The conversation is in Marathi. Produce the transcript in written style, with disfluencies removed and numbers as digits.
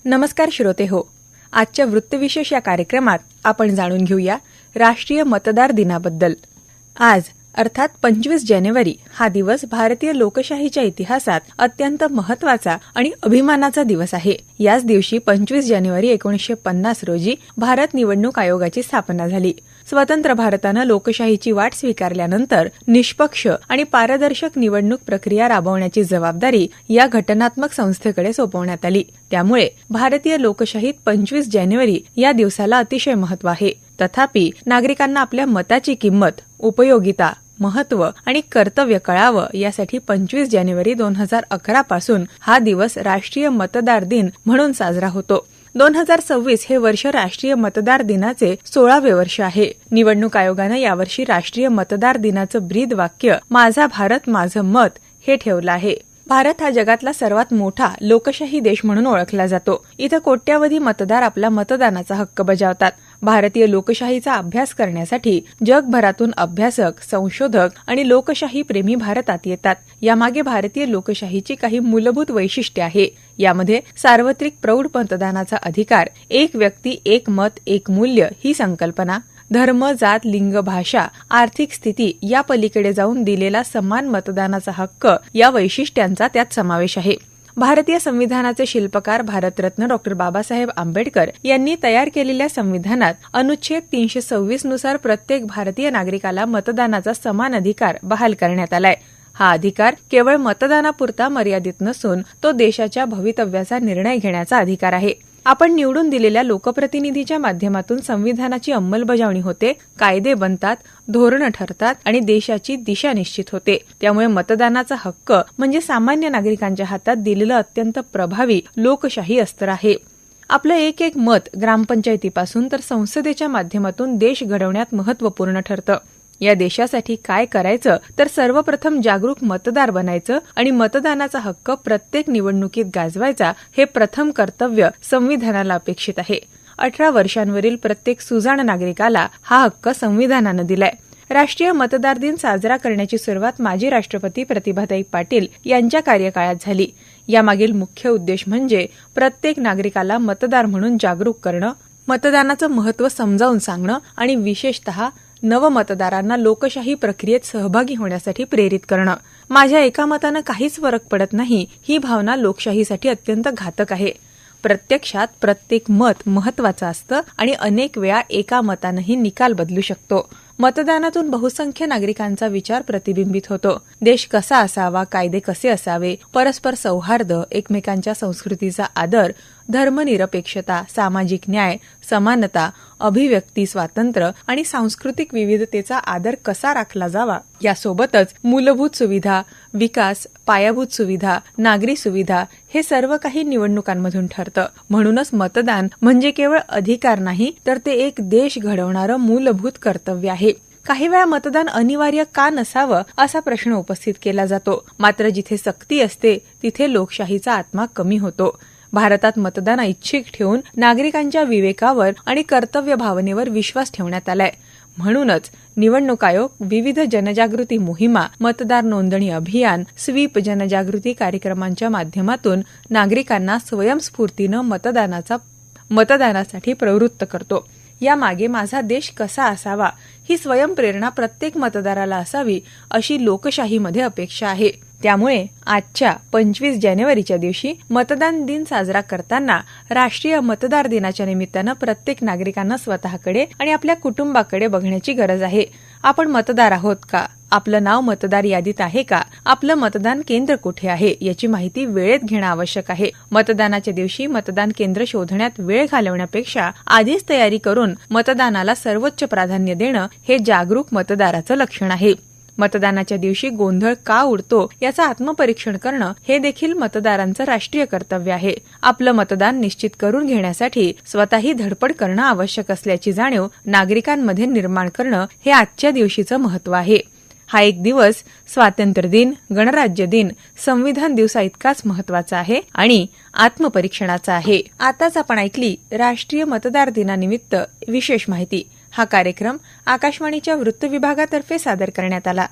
नमस्कार श्रोते हो. आजच्या वृत्तविशेष या कार्यक्रमात आपण जाणून घेऊया राष्ट्रीय मतदार दिनाबद्दल. आज अर्थात 25 जानेवारी हा दिवस भारतीय लोकशाहीच्या इतिहासात अत्यंत महत्त्वाचा आणि अभिमानाचा दिवस आहे. याच दिवशी 25 जानेवारी 1950 रोजी भारत निवडणूक आयोगाची स्थापना झाली. स्वतंत्र भारतानं लोकशाहीची वाट स्वीकारल्यानंतर निष्पक्ष आणि पारदर्शक निवडणूक प्रक्रिया राबवण्याची जबाबदारी या घटनात्मक संस्थेकडे सोपवण्यात आली. त्यामुळे भारतीय लोकशाहीत 25 जानेवारी या दिवसाला अतिशय महत्त्व आहे. तथापि नागरिकांना आपल्या मताची किंमत, उपयोगिता, महत्त्व आणि कर्तव्य कळावं यासाठी 25 जानेवारी 2011 पासून हा दिवस राष्ट्रीय मतदार दिन म्हणून साजरा होतो. 2026 हे वर्ष राष्ट्रीय मतदार दिनाचे 16वे वर्ष आहे. निवडणूक आयोगानं यावर्षी राष्ट्रीय मतदार दिनाचं ब्रीद वाक्य माझा भारत माझं मत हे ठेवलं आहे. भारत हा जगातला सर्वात मोठा लोकशाही देश म्हणून ओळखला जातो. इथं कोट्यावधी मतदार आपला मतदानाचा हक्क बजावतात. भारतीय लोकशाहीचा अभ्यास करण्यासाठी जगभरातून अभ्यासक, संशोधक आणि लोकशाही प्रेमी भारतात येतात. यामागे भारतीय लोकशाहीची काही मूलभूत वैशिष्ट्ये आहे. यामध्ये सार्वत्रिक प्रौढ मतदानाचा अधिकार, एक व्यक्ती एक मत एक मूल्य ही संकल्पना, धर्म, जात, लिंग, भाषा, आर्थिक स्थिती या पलीकडे जाऊन दिलेला समान मतदानाचा हक्क या वैशिष्ट्यांचा त्यात समावेश आहे. भारतीय संविधानाचे शिल्पकार भारतरत्न डॉ. बाबासाहेब आंबेडकर यांनी तयार केलेल्या संविधानात अनुच्छेद 326 नुसार प्रत्येक भारतीय नागरिकाला मतदानाचा समान अधिकार बहाल करण्यात आलाय. हा अधिकार केवळ मतदानापुरता मर्यादित नसून तो देशाच्या भवितव्याचा निर्णय घेण्याचा अधिकार आहे. आपण निवडून दिलेल्या लोकप्रतिनिधीच्या माध्यमातून संविधानाची अंमलबजावणी होते, कायदे बनतात, धोरणं ठरतात आणि देशाची दिशा निश्चित होते. त्यामुळे मतदानाचा हक्क म्हणजे सामान्य नागरिकांच्या हातात दिलेलं अत्यंत प्रभावी लोकशाही अस्त्र आहे. आपलं एक एक मत ग्रामपंचायतीपासून तर संसदेच्या माध्यमातून देश घडवण्यात महत्त्वपूर्ण ठरतं. या देशासाठी काय करायचं तर सर्वप्रथम जागरूक मतदार बनायचं आणि मतदानाचा हक्क प्रत्येक निवडणुकीत गाजवायचा हे प्रथम कर्तव्य संविधानाला अपेक्षित आहे. 18 वर्षांवरील प्रत्येक सुजाण नागरिकाला हा हक्क संविधानानं दिलाय. राष्ट्रीय मतदार दिन साजरा करण्याची सुरुवात माजी राष्ट्रपती प्रतिभाताई पाटील यांच्या कार्यकाळात झाली. यामागील मुख्य उद्देश म्हणजे प्रत्येक नागरिकाला मतदार म्हणून जागरूक करणं, मतदानाचं महत्त्व समजावून सांगणं आणि विशेषतः नवमतदारांना लोकशाही प्रक्रियेत सहभागी होण्यासाठी प्रेरित करणं. माझ्या एका मतानं काहीच फरक पडत नाही ही भावना लोकशाहीसाठी अत्यंत घातक आहे. प्रत्यक्षात प्रत्येक मत महत्त्वाचं असतं आणि अनेक वेळा एका मतानंही निकाल बदलू शकतो. मतदानातून बहुसंख्य नागरिकांचा विचार प्रतिबिंबित होतो. देश कसा असावा, कायदे कसे असावे, परस्पर सौहार्द, एकमेकांच्या संस्कृतीचा आदर, धर्मनिरपेक्षता, सामाजिक न्याय, समानता, अभिव्यक्ती स्वातंत्र्य आणि सांस्कृतिक विविधतेचा आदर कसा राखला जावा यासोबतच मूलभूत सुविधा, विकास, पायाभूत सुविधा, नागरी सुविधा हे सर्व काही निवडणुकांमधून ठरतं. म्हणूनच मतदान म्हणजे केवळ अधिकार नाही तर ते एक देश घडवणारं मूलभूत कर्तव्य आहे. काही वेळा मतदान अनिवार्य का नसावं असा प्रश्न उपस्थित केला जातो. मात्र जिथे सक्ती असते तिथे लोकशाहीचा आत्मा कमी होतो. भारतात मतदान ऐच्छिक ठेवून नागरिकांच्या विवेकावर आणि कर्तव्य भावनेवर विश्वास ठेवण्यात आलाय. म्हणूनच निवडणूक आयोग विविध जनजागृती मोहिमा, मतदार नोंदणी अभियान, स्वीप जनजागृती कार्यक्रमांच्या माध्यमातून नागरिकांना स्वयंस्फूर्तीनं मतदानासाठी प्रवृत्त करतो. यामागे माझा देश कसा असावा ही स्वयंप्रेरणा प्रत्येक मतदाराला असावी अशी लोकशाहीमध्ये अपेक्षा आहे. त्यामुळे आजच्या 25 जानेवारीच्या दिवशी मतदान दिन साजरा करताना राष्ट्रीय मतदार दिनाच्या निमित्तानं प्रत्येक नागरिकांना स्वतःकडे आणि आपल्या कुटुंबाकडे बघण्याची गरज आहे. आपण मतदार आहोत का? आपलं नाव मतदार यादीत आहे का? आपलं मतदान केंद्र कुठे आहे याची माहिती वेळेत घेणं आवश्यक आहे. मतदानाच्या दिवशी मतदान केंद्र शोधण्यात वेळ घालवण्यापेक्षा आधीच तयारी करून मतदानाला सर्वोच्च प्राधान्य देणं हे जागरूक मतदाराचं लक्षण आहे. मतदानाच्या दिवशी गोंधळ का उडतो याचं आत्मपरीक्षण करणं हे देखील मतदारांचं राष्ट्रीय कर्तव्य आहे. आपलं मतदान निश्चित करून घेण्यासाठी स्वतःही धडपड करणं आवश्यक असल्याची जाणीव नागरिकांमध्ये निर्माण करणं हे आजच्या दिवशीचं महत्त्व आहे. हा एक दिवस स्वातंत्र्य दिन, गणराज्य दिन, संविधान दिवसा इतकाच महत्त्वाचा आहे आणि आत्मपरीक्षणाचा आहे. आताच आपण ऐकली राष्ट्रीय मतदार दिनानिमित्त विशेष माहिती. हा कार्यक्रम आकाशवाणीच्या वृत्त विभागातर्फे सादर करण्यात आला.